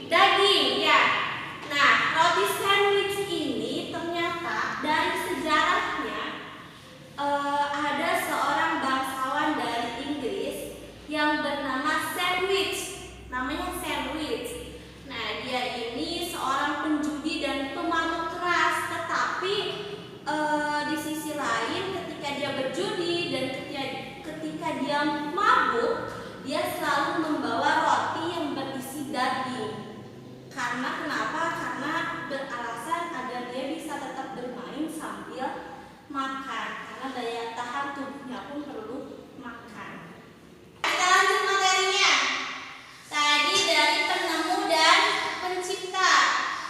Daging, ya. Nah, roti sandwich ini ternyata dari sejarahnya ada seorang bangsawan dari Inggris yang bernama Sandwich. Namanya Sandwich. Nah, dia ini seorang penjudi dan pemabuk keras, tetapi di sisi lain ketika dia berjudi dan ketika dia mabuk, dia selalu membawa roti yang berisi daging. Karena kenapa? Karena beralasan agar dia bisa tetap bermain sambil makan. Karena daya tahan tubuhnya pun perlu makan. Kita lanjut materinya. Tadi dari penemu dan pencipta.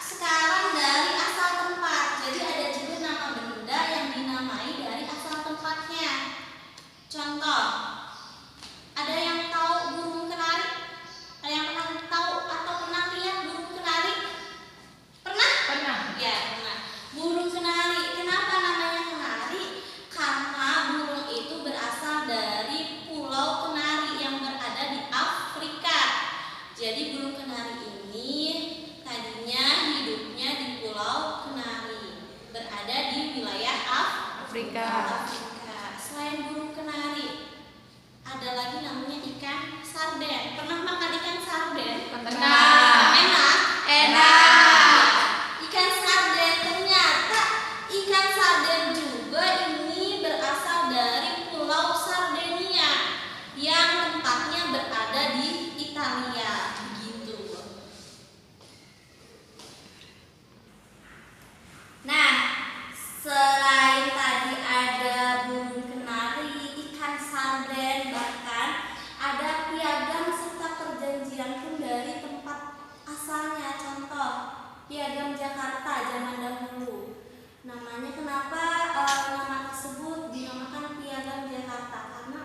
Sekarang dari asal tempat. Jadi ada juga nama benda yang dinamai dari asal tempatnya. Contoh, ada yang tahu burung kenari? Ada yang pernah tahu atau pernah lihat burung kenari? Pernah? Pernah. Ya, pernah. Burung kenari. Kenapa namanya kenari? Karena burung itu berasal dari Pulau Kenari yang berada di Afrika. Jadi burung kenari ini tadinya hidupnya di Pulau Kenari, berada di wilayah Afrika. Selain burung kenari, ada lagi namanya ikan sarden. Pernah makan ikan sarden? Pernah. Enak? Enak. Ikan sarden, ternyata ikan sarden juga ini berasal dari Pulau Sardinia yang tempatnya berada di Italia. Begitu. Nah, selain tadi ada burung kenari, ikan sarden, bahkan ada piagam serta perjanjian pun dari tempat asalnya. Contoh, piagam Jakarta zaman dahulu. Namanya kenapa nama tersebut dinamakan piagam Jakarta? Karena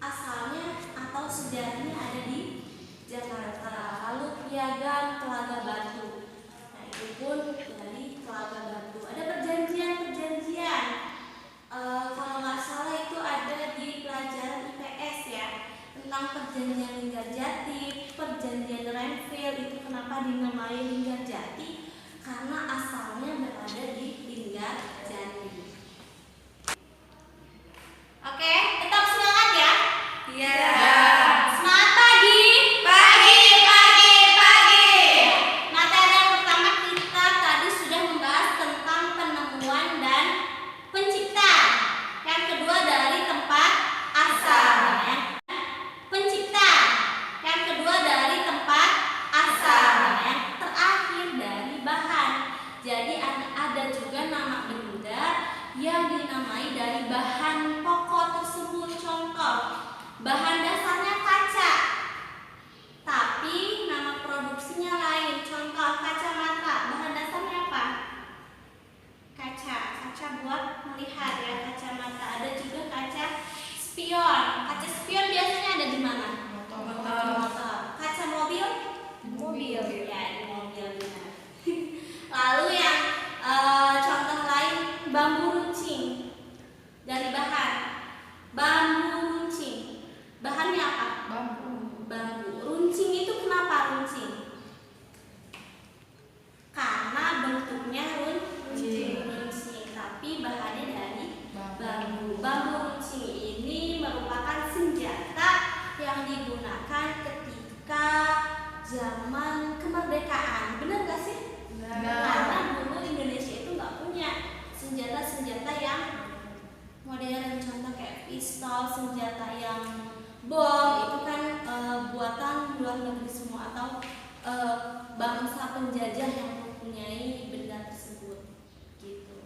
asalnya atau sejarahnya ada di Jakarta. Lalu piagam Telaga Batu. Nah, itu pun dari Telaga Batu. Ada perjanjian-perjanjian. Kalau nggak salah itu ada di pelajaran IPS ya, tentang perjanjian Linggarjati, perjanjian Renville. Itu kenapa dinamai Linggarjati? Karena asalnya berada di Linggarjati. Oke, tetap semangat ya. Iya. Semangat pagi. Materi yang pertama kita tadi sudah membahas tentang penemuan dan pencipta. Yang kedua dari tempat asal. Pencipta. Yang kedua dari tempat asal. Yang terakhir dari bahan. Jadi ada juga nama benda yang dinamai dari bahan pokok tersebut. Contoh, bahan dasarnya kaca, tapi nama produksinya lain. Contoh, kacamata. Bahan dasarnya apa? Kaca buat melihat ya, kacamata. Ada juga kaca spion. Kaca spion biasanya ada di mana? Motor. Kaca mobil? Mobil. Ya, di mobil benar. Lalu yang contoh lain, bambu runcing. Dari bahan bambu runcing. Bahannya apa? Bambu. Runcing itu kenapa runcing? Karena bentuknya runcing, tapi bahannya dari bambu. Bambu runcing ini merupakan senjata yang digunakan ketika zaman kemerdekaan. Benar gak sih? Karena dulu Indonesia itu nggak punya senjata-senjata yang modern. Contoh kayak pistol, senjata yang bom itu kan buatan luar negeri semua, atau bangsa penjajah yang mempunyai benda tersebut gitu.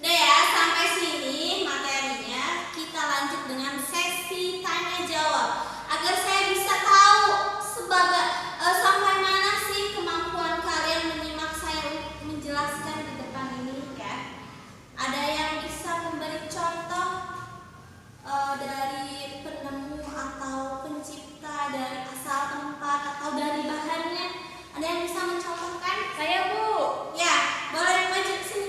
Udah ya, sampai sini materinya. Kita lanjut dengan sesi tanya jawab agar saya bisa tahu sampai mana sih kemampuan kalian menyimak saya menjelaskan di depan ini kan. Ada yang bisa memberi contoh dari penemu atau pencipta, dari asal tempat atau dari bahannya? Ada yang bisa mencontohkan? Saya, Bu. Ya, boleh maju ke sini.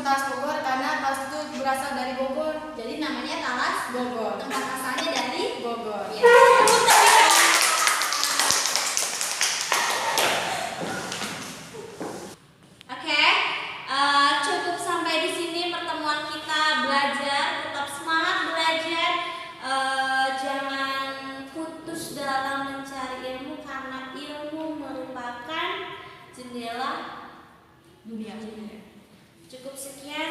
Talas Bogor karena talas itu berasal dari Bogor. Jadi namanya Talas Bogor. Tempat asalnya dari Bogor. ya. Oke, cukup sampai di sini pertemuan kita belajar. Tetap semangat belajar. Jangan putus dalam mencari ilmu karena ilmu merupakan jendela Dunia. Cukup sekian.